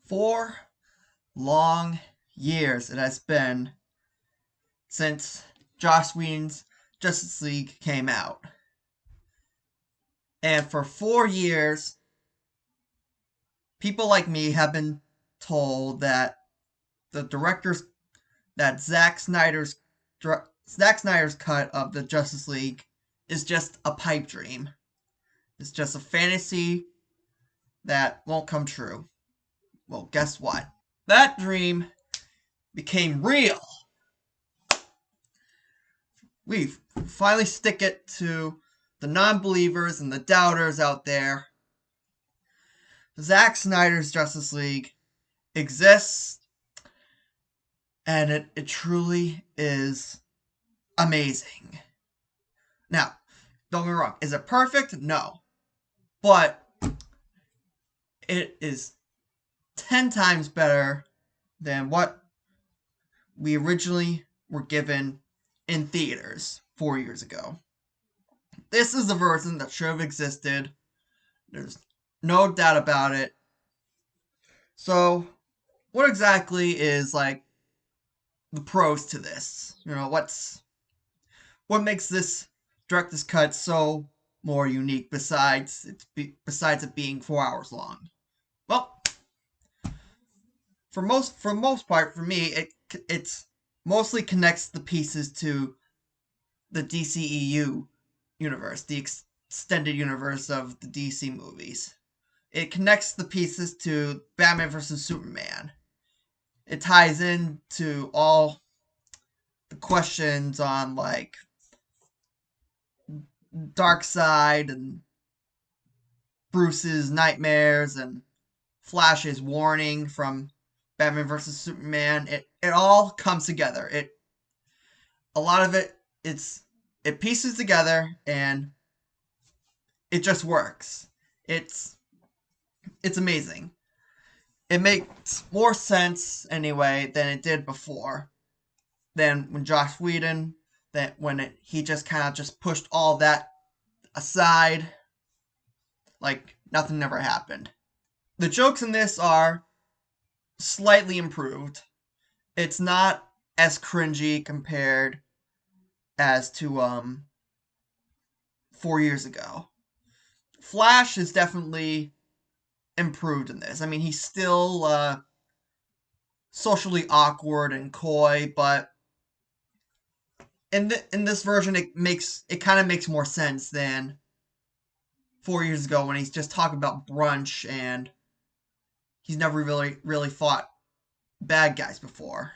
4 long years it has been since Joss Whedon's Justice League came out. And for 4 years, people like me have been told that the director's that Zack Snyder's cut of the Justice League is just a pipe dream. It's just a fantasy that won't come true. Well, guess what? That dream became real. We finally stick it to the non-believers and the doubters out there. Zack Snyder's Justice League exists, and it truly is amazing. Now, don't get me wrong. Is it perfect? No. But it is 10 times better than what we originally were given in theaters 4 years ago. This is the version that should have existed. There's no doubt about it. So, what exactly is like the pros to this? What makes this director's cut so more unique besides it being 4 hours long? Well, for most part, for me, it's mostly connects the pieces to the DCEU universe, the extended universe of the DC movies. It connects the pieces to Batman vs. Superman. It ties into all the questions on like Darkseid and Bruce's nightmares and Flash's warning from Batman vs. Superman. It all comes together. A lot of it pieces together and it just works. It's amazing. It makes more sense anyway than it did before. Than when Joss Whedon, he just kind of just pushed all that aside like nothing ever happened. The jokes in this are slightly improved. It's not as cringy compared as to 4 years ago. Flash is definitely improved in this. I mean, he's still socially awkward and coy, but in this version, it kind of makes more sense than 4 years ago when he's just talking about brunch and he's never really fought bad guys before.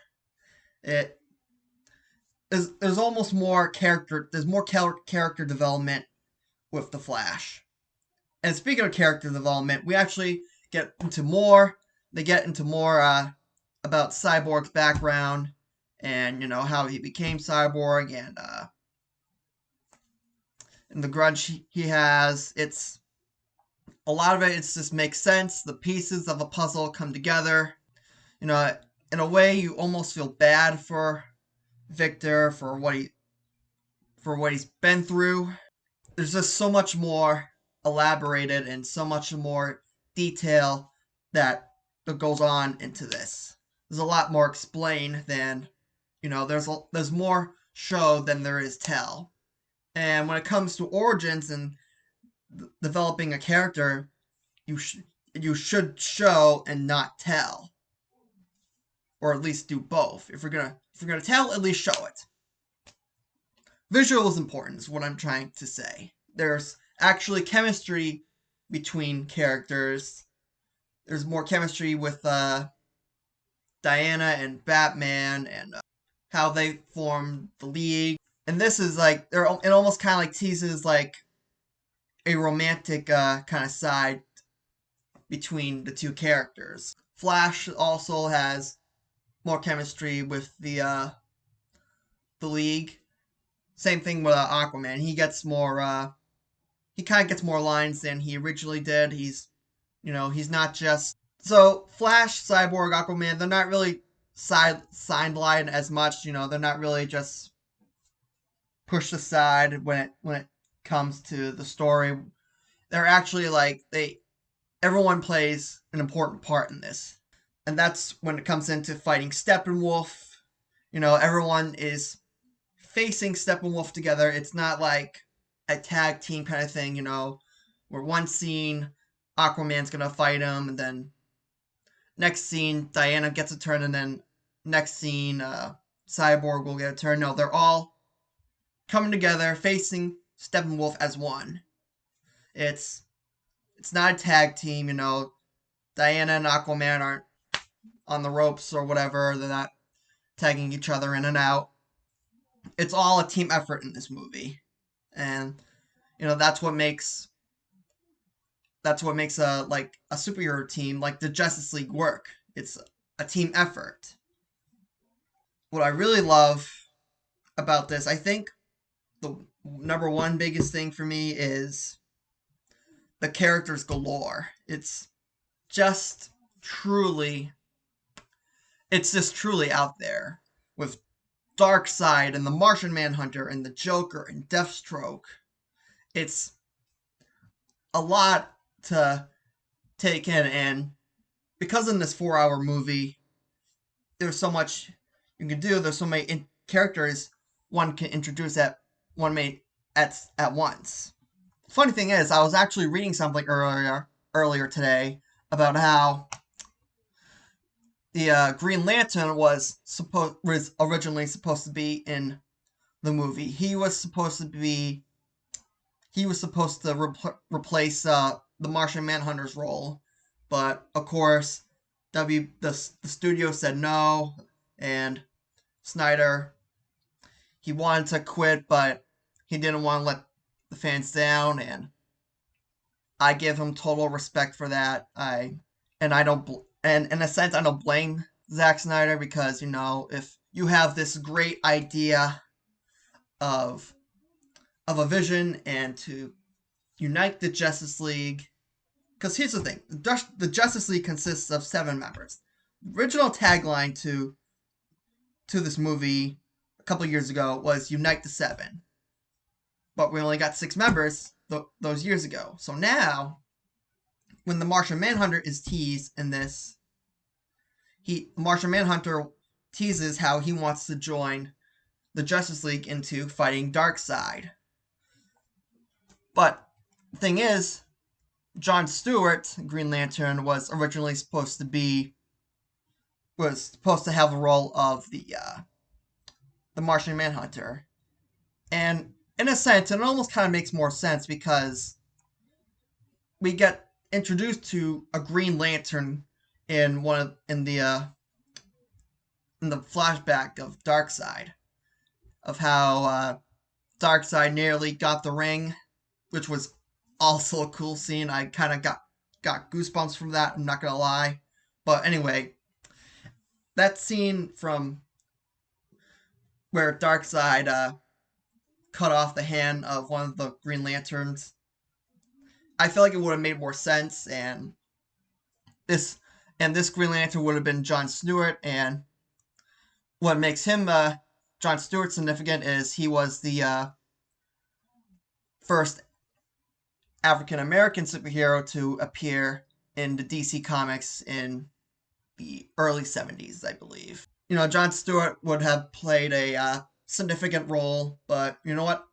There's almost more character. There's more character development with the Flash. And speaking of character development, we actually get into more. They get into more about Cyborg's background and how he became Cyborg and the grudge he has. It's a lot of it. It just makes sense. The pieces of a puzzle come together. In a way, you almost feel bad for Victor for what he's been through. There's just so much more elaborated and so much more detail that goes on into this. There's a lot more explained than there's more show than there is tell. And when it comes to origins and developing a character, you should show and not tell, or at least do both. If you're gonna tell, at least show it. Visual is important, is what I'm trying to say. There's actually chemistry between characters. There's more chemistry with Diana and Batman and how they formed the League. And this is like, it almost kind of like teases like a romantic kind of side between the two characters. Flash also has more chemistry with the League. Same thing with Aquaman. He gets more. He kind of gets more lines than he originally did. He's not just so Flash, Cyborg, Aquaman. They're not really sidelined as much. They're not really just pushed aside when it comes to the story. They're actually like everyone plays an important part in this. And that's when it comes into fighting Steppenwolf. Everyone is facing Steppenwolf together. It's not like a tag team kind of thing, where one scene Aquaman's gonna fight him, and then next scene Diana gets a turn, and then next scene Cyborg will get a turn. No, they're all coming together, facing Steppenwolf as one. It's it's not a tag team, Diana and Aquaman aren't on the ropes or whatever. They're not tagging each other in and out. It's all a team effort in this movie, and that's what makes a superhero team like the Justice League work. It's a team effort. What I really love about this, I think the number one biggest thing for me is the characters galore. Just truly, it's just truly out there with Darkseid and the Martian Manhunter and the Joker and Deathstroke. It's a lot to take in, and because in this 4-hour movie, there's so much you can do. There's so many characters one can introduce at once. Funny thing is, I was actually reading something earlier today about how the Green Lantern was originally supposed to be in the movie. He was supposed to replace the Martian Manhunter's role, but of course, the studio said no, and Snyder, he wanted to quit, but he didn't want to let the fans down, and I give him total respect for that. I don't, and in a sense, I don't blame Zack Snyder, because if you have this great idea of a vision and to unite the Justice League, because here's the thing: the Justice League consists of 7 members. The original tagline to this movie a couple years ago was "Unite the 7," but we only got 6 members those years ago. So now, when the Martian Manhunter is teased in this, Martian Manhunter teases how he wants to join the Justice League into fighting Darkseid. But the thing is, John Stewart, Green Lantern, was originally supposed to have the role of the Martian Manhunter, and in a sense, it almost kind of makes more sense, because we get introduced to a Green Lantern in the flashback of Darkseid, of how Darkseid nearly got the ring, which was also a cool scene. I kind of got goosebumps from that, I'm not gonna lie. But anyway, that scene from where Darkseid cut off the hand of one of the Green Lanterns, I feel like it would have made more sense, and this Green Lantern would have been John Stewart. And what makes him John Stewart significant is he was the first African American superhero to appear in the DC Comics in the early 70s, I believe. John Stewart would have played a significant role, but you know what?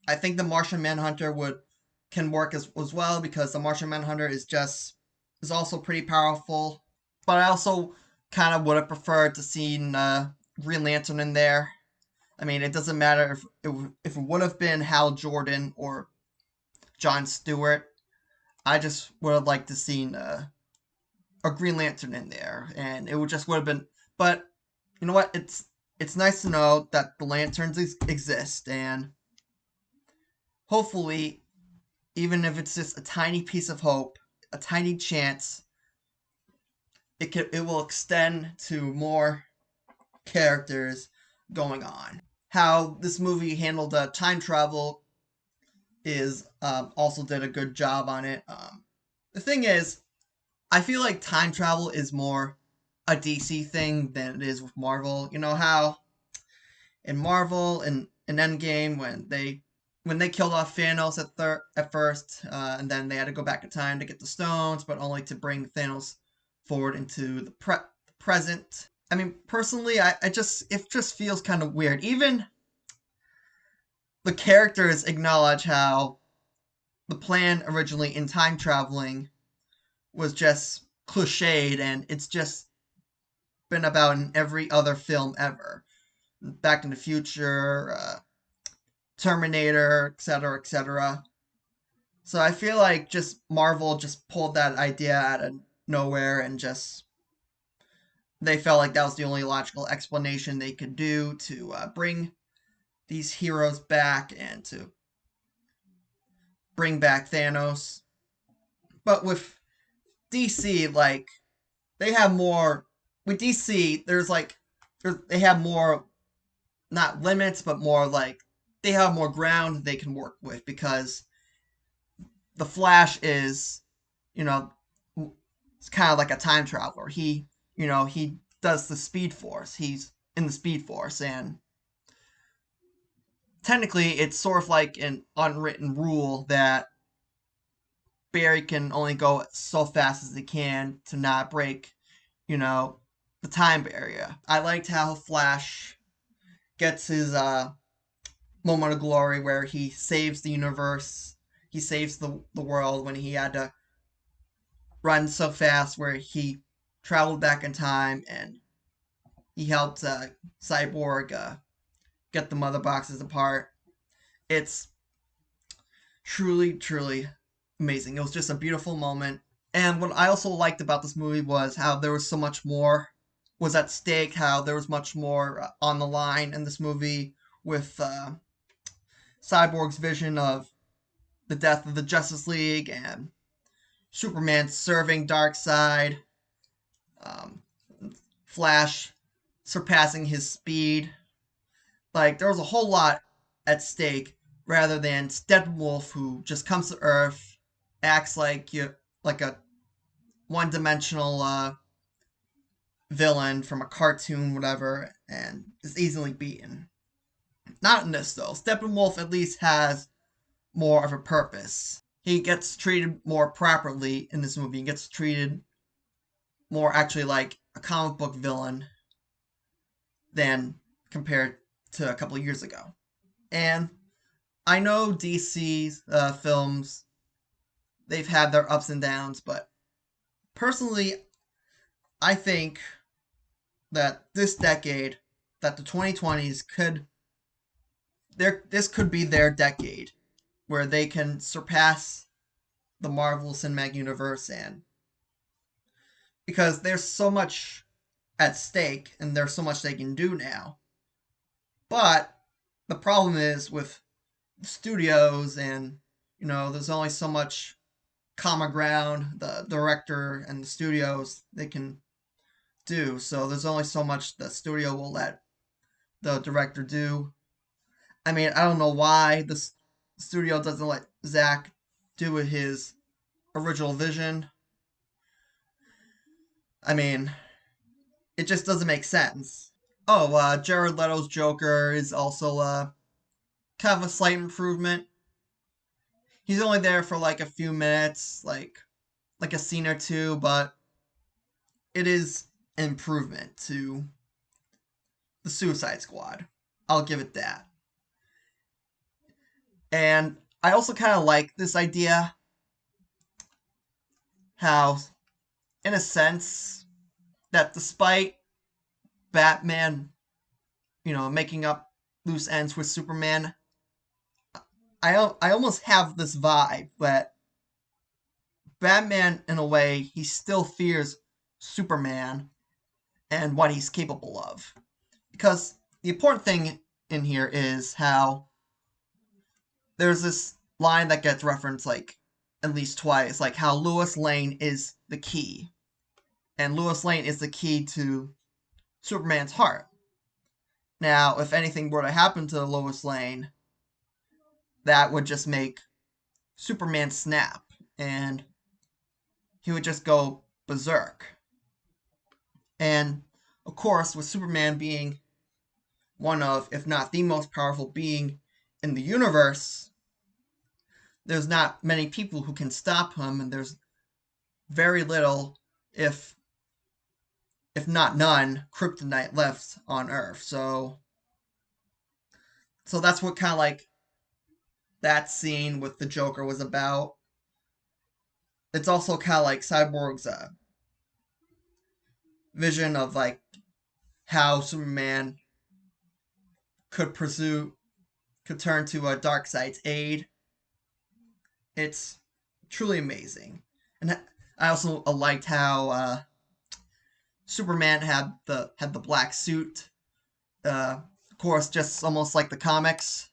I think the Martian Manhunter can work as well, because the Martian Manhunter is also pretty powerful. But I also kind of would have preferred to see Green Lantern in there. I mean, it doesn't matter if it would have been Hal Jordan or John Stewart. I just would have liked to seen a Green Lantern in there, and it would have been. But you know what? It's nice to know that the lanterns exist, and hopefully, even if it's just a tiny piece of hope, a tiny chance, it will extend to more characters going on. How this movie handled time travel is also did a good job on it. The thing is, I feel like time travel is more a DC thing than it is with Marvel. You know how in Marvel in Endgame, when they killed off Thanos at first, and then they had to go back in time to get the stones, but only to bring Thanos forward into the present. I mean, personally, it just feels kind of weird. Even the characters acknowledge how the plan originally in time traveling was just cliched, and it's just been about in every other film ever. Back in the Future, Terminator, etc., etc. So I feel like just Marvel just pulled that idea out of nowhere and just they felt like that was the only logical explanation they could do to bring these heroes back and to bring back Thanos. But with DC, like they have more. With DC, they have more not limits, but more like they have more ground they can work with because the Flash is, you know, it's kind of like a time traveler. He does the Speed Force. He's in the Speed Force, and technically, it's sort of like an unwritten rule that Barry can only go so fast as he can to not break, you know, the time barrier. I liked how Flash gets his moment of glory where he saves the universe. He saves the world when he had to run so fast where he traveled back in time and he helped Cyborg get the mother boxes apart. It's truly, truly amazing. It was just a beautiful moment. And what I also liked about this movie was how there was so much more was at stake, how there was much more on the line in this movie with Cyborg's vision of the death of the Justice League and Superman serving Darkseid, um, Flash surpassing his speed. Like, there was a whole lot at stake rather than Steppenwolf, who just comes to Earth, acts like a one-dimensional villain from a cartoon, whatever, and is easily beaten. Not in this though. Steppenwolf at least has more of a purpose. He gets treated more properly in this movie. He gets treated more actually like a comic book villain than compared to a couple of years ago. And I know DC's films, they've had their ups and downs, but personally, I think that this decade, that the 2020s this could be their decade where they can surpass the Marvel Cinematic Universe, and because there's so much at stake and there's so much they can do now. But the problem is with studios and there's only so much common ground the director and the studios they can do. So there's only so much the studio will let the director do. I mean, I don't know why the studio doesn't let Zack do his original vision. I mean, it just doesn't make sense. Oh, Jared Leto's Joker is also kind of a slight improvement. He's only there for like a few minutes, like a scene or two, but it is an improvement to the Suicide Squad. I'll give it that. And I also kind of like this idea how, in a sense, that despite Batman, making up loose ends with Superman, I almost have this vibe that Batman, in a way, he still fears Superman and what he's capable of. Because the important thing in here is how there's this line that gets referenced like at least twice, like how Lois Lane is the key. And Lois Lane is the key to Superman's heart. Now, if anything were to happen to Lois Lane, that would just make Superman snap and he would just go berserk. And of course, with Superman being one of, if not the most powerful being in the universe, there's not many people who can stop him, and there's very little, if if not none, kryptonite left on Earth. So that's what kind of like that scene with the Joker was about. It's also kind of like Cyborg's vision of like how Superman could pursue, could turn to a Darkseid's aid. It's truly amazing, and I also liked how Superman had the black suit. Of course, just almost like the comics.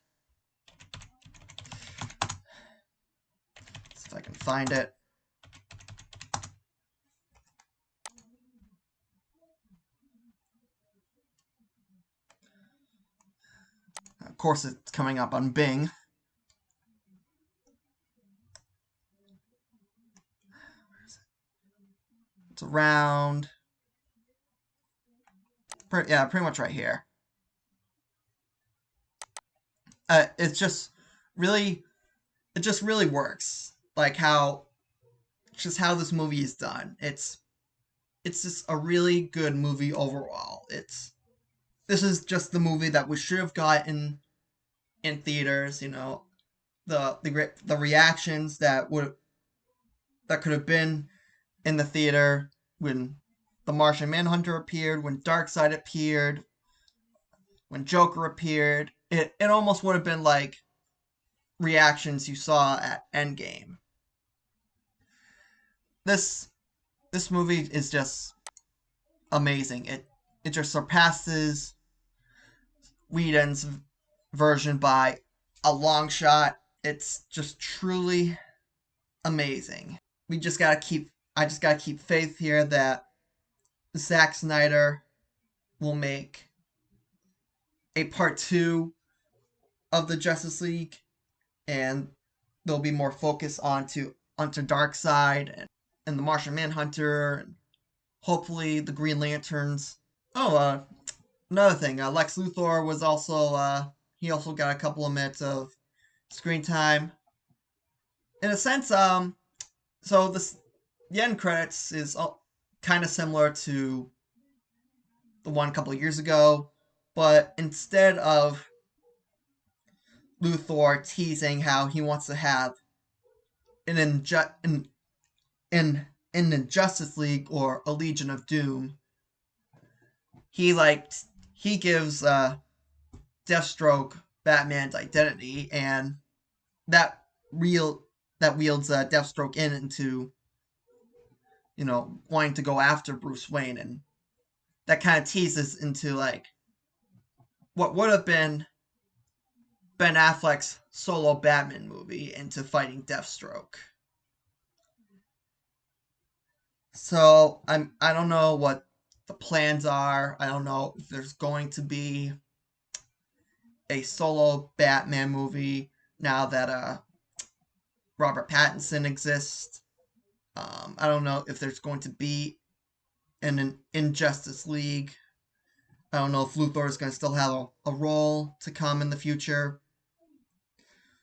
See if I can find it. Of course, it's coming up on Bing. It's around, yeah, pretty much right here. It's just really, it just really works. Like how, just how this movie is done. It's just a really good movie overall. This is just the movie that we should have gotten in theaters. You know, the reactions that could have been in the theater when the Martian Manhunter appeared, when Darkseid appeared, when Joker appeared. It almost would have been like reactions you saw at Endgame. This this movie is just amazing. It just surpasses Whedon's version by a long shot. It's just truly amazing. We just gotta keep I just gotta keep faith here that Zack Snyder will make a part 2 of the Justice League, and there'll be more focus onto Darkseid and the Martian Manhunter, and hopefully the Green Lanterns. Oh, another thing, Lex Luthor was also he also got a couple of minutes of screen time. In a sense, so the end credits is kind of similar to the one a couple of years ago, but instead of Luthor teasing how he wants to have an an Injustice League or a Legion of Doom, he like he gives Deathstroke Batman's identity, and that real that wields Deathstroke into wanting to go after Bruce Wayne, and that kind of teases into like what would have been Ben Affleck's solo Batman movie into fighting Deathstroke. So I don't know what the plans are. I don't know if there's going to be a solo Batman movie now that Robert Pattinson exists. I don't know if there's going to be an Injustice League. I don't know if Luthor is going to still have a role to come in the future,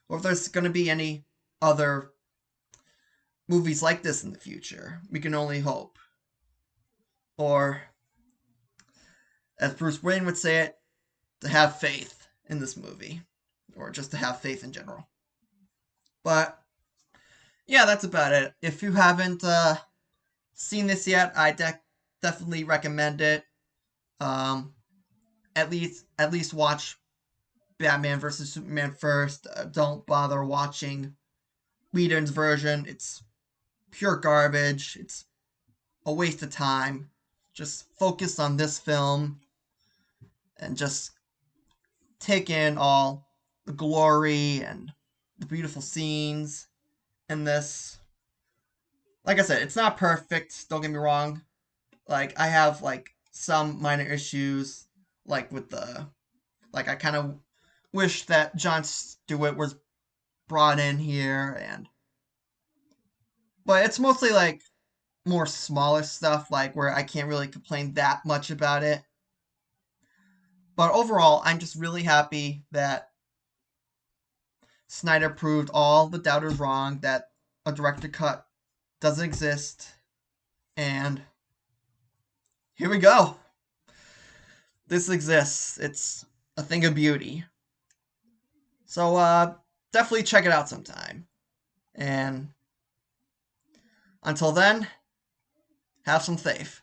or if there's going to be any other movies like this in the future. We can only hope. Or, as Bruce Wayne would say it, to have faith in this movie, or just to have faith in general. But yeah, that's about it. If you haven't seen this yet, I definitely recommend it. Um, at least watch Batman versus Superman first. Don't bother watching Whedon's version. It's pure garbage. It's a waste of time. Just focus on this film and just take in all the glory and the beautiful scenes in this. Like I said, it's not perfect, don't get me wrong. Like I have like some minor issues like with the like I kind of wish that Jon Stewart was brought in here, and but it's mostly like more smaller stuff like where I can't really complain that much about it. But overall, I'm just really happy that Snyder proved all the doubters wrong, that a director cut doesn't exist, and here we go. This exists. It's a thing of beauty. So definitely check it out sometime. And until then, have some faith.